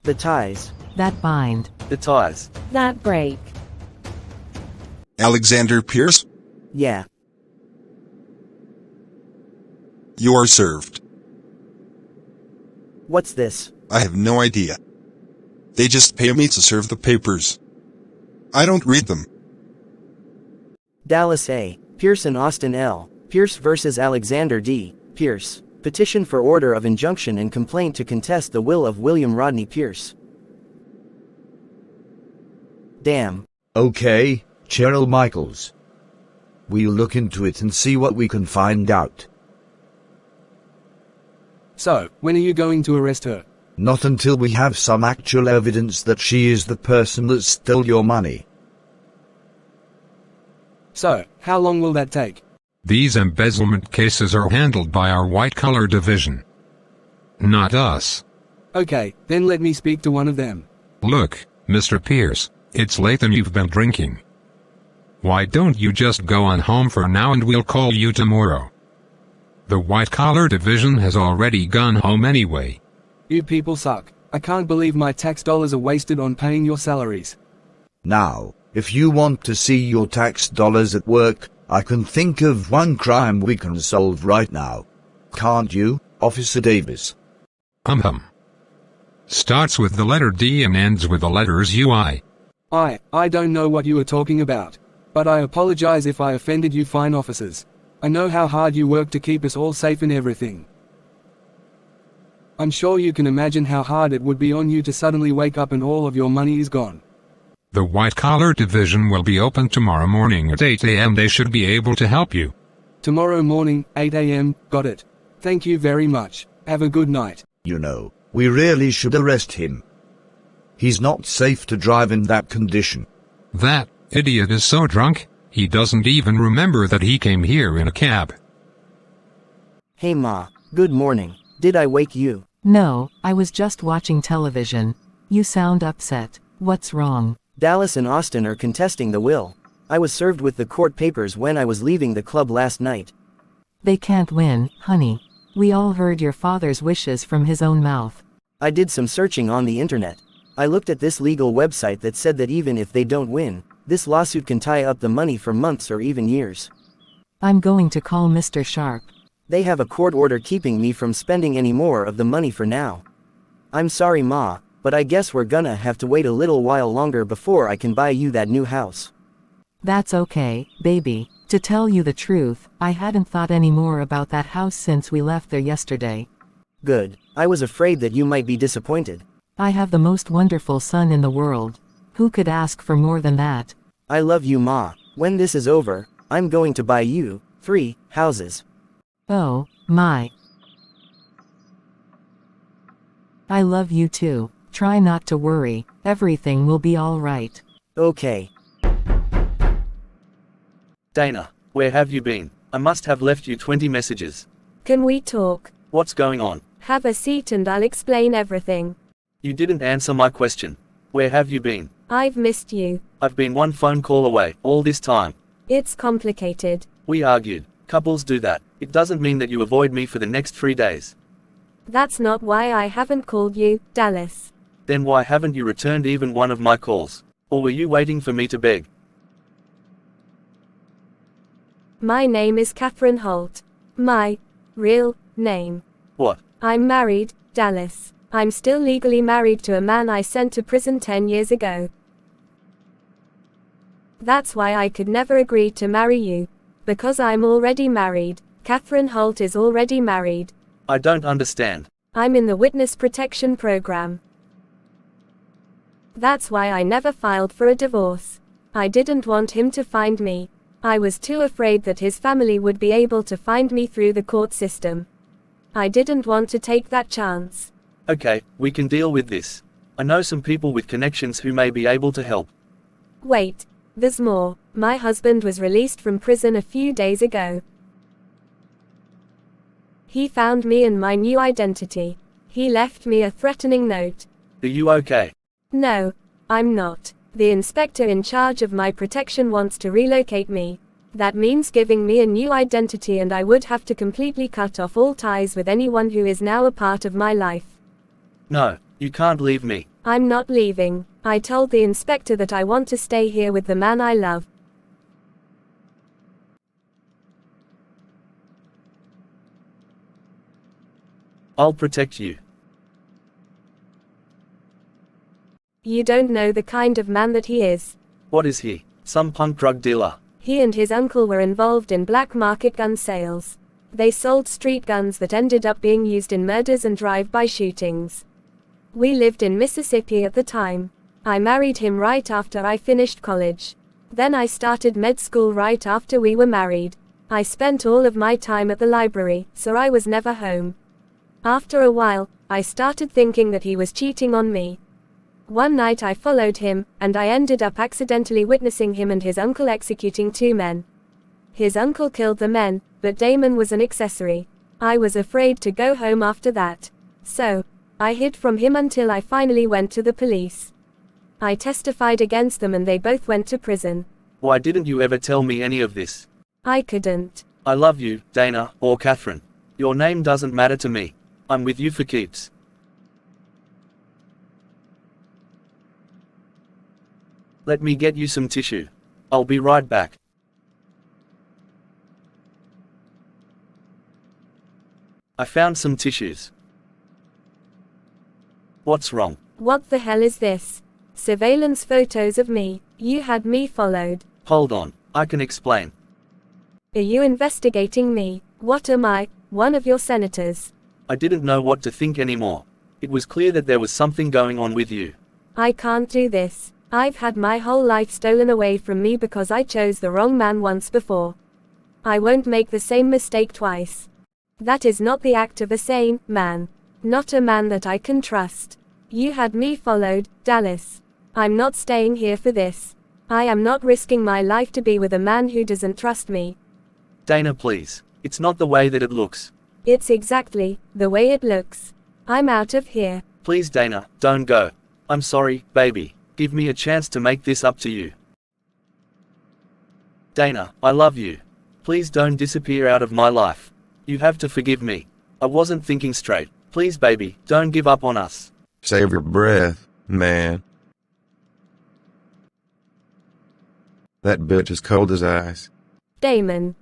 The ties. that bind. The ties. that break. Alexander Pierce, Yeah. you are served. What's this? I have no idea. They just pay me to serve the papers. I don't read them. Dallas A. Pierce and Austin L. Pierce versus Alexander D. Pierce. Petition for order of injunction and complaint to contest the will of William Rodney Pierce. Damn. Okay, Cheryl Michaels. We'll look into it and see what we can find out. So, when are you going to arrest her? Not until we have some actual evidence that she is the person that stole your money. So, how long will that take? These embezzlement cases are handled by our white-collar division. Not us. Okay, then let me speak to one of them. Look, Mr. Pierce, it's late and you've been drinking. Why don't you just go on home for now and we'll call you tomorrow? The white-collar division has already gone home anyway. You people suck. I can't believe my tax dollars are wasted on paying your salaries. Now, if you want to see your tax dollars at work, I can think of one crime we can solve right now. Can't you, Officer Davis? Starts with the letter D and ends with the letters UI. I don't know what you are talking about. But I apologize if I offended you fine officers. I know how hard you work to keep us all safe and everything. I'm sure you can imagine how hard it would be on you to suddenly wake up and all of your money is gone. The white-collar division will be open tomorrow morning at 8 a.m. They should be able to help you. Tomorrow morning, 8 a.m., got it. Thank you very much. Have a good night. You know, we really should arrest him. He's not safe to drive in that condition. That idiot is so drunk, he doesn't even remember that he came here in a cab. Hey Ma, good morning. Did I wake you? No, I was just watching television. You sound upset. What's wrong? Dallas and Austin are contesting the will. I was served with the court papers when I was leaving the club last night. They can't win, honey. We all heard your father's wishes from his own mouth. I did some searching on the internet. I looked at this legal website that said that even if they don't win, this lawsuit can tie up the money for months or even years. I'm going to call Mr. Sharp. They have a court order keeping me from spending any more of the money for now. I'm sorry Ma, but I guess we're gonna have to wait a little while longer before I can buy you that new house. That's okay, baby. To tell you the truth, I hadn't thought any more about that house since we left there yesterday. Good. I was afraid that you might be disappointed. I have the most wonderful son in the world. Who could ask for more than that? I love you Ma. When this is over, I'm going to buy you 3 houses. Oh, my. I love you too. Try not to worry. Everything will be all right. Okay. Dana, where have you been? I must have left you 20 messages. Can we talk? What's going on? Have a seat and I'll explain everything. You didn't answer my question. Where have you been? I've missed you. I've been one phone call away all this time. It's complicated. We argued. Couples do that. It doesn't mean that you avoid me for the next 3 days. That's not why I haven't called you, Dallas. Then why haven't you returned even one of my calls? Or were you waiting for me to beg? My name is Catherine Holt. My real name. What? I'm married, Dallas. I'm still legally married to a man I sent to prison 10 years ago. That's why I could never agree to marry you. Because I'm already married. Catherine Holt is already married. I don't understand. I'm in the witness protection program. That's why I never filed for a divorce. I didn't want him to find me. I was too afraid that his family would be able to find me through the court system. I didn't want to take that chance. Okay, we can deal with this. I know some people with connections who may be able to help. Wait, there's more. My husband was released from prison a few days ago. He found me and my new identity. He left me a threatening note. Are you okay? No, I'm not. The inspector in charge of my protection wants to relocate me. That means giving me a new identity and I would have to completely cut off all ties with anyone who is now a part of my life. No, You can't leave me. I'm not leaving. I told the inspector that I want to stay here with the man I love. I'll protect you. You don't know the kind of man that he is. What is he? Some punk drug dealer? He and his uncle were involved in black market gun sales. They sold street guns that ended up being used in murders and drive-by shootings. We lived in Mississippi at the time. I married him right after I finished college. Then I started med school right after we were married. I spent all of my time at the library, so I was never home. After a while, I started thinking that he was cheating on me. One night I followed him, and I ended up accidentally witnessing him and his uncle executing 2 men. His uncle killed the men, but Damon was an accessory. I was afraid to go home after that. So, I hid from him until I finally went to the police. I testified against them and they both went to prison. Why didn't you ever tell me any of this? I couldn't. I love you, Dana, or Catherine. Your name doesn't matter to me. I'm with you for keeps. Let me get you some tissue. I'll be right back. I found some tissues. What's wrong? What the hell is this? Surveillance photos of me. You had me followed. Hold on, I can explain. Are you investigating me? What am I, one of your senators? I didn't know what to think anymore. It was clear that there was something going on with you. I can't do this. I've had my whole life stolen away from me because I chose the wrong man once before. I won't make the same mistake twice. That is not the act of a sane man. Not a man that I can trust. You had me followed, Dallas. I'm not staying here for this. I am not risking my life to be with a man who doesn't trust me. Dana, please. It's not the way that it looks. It's exactly the way it looks. I'm out of here. Please, Dana, don't go. I'm sorry, baby. Give me a chance to make this up to you. Dana, I love you. Please don't disappear out of my life. You have to forgive me. I wasn't thinking straight. Please, baby, don't give up on us. Save your breath, man. That bitch is cold as ice. Damon.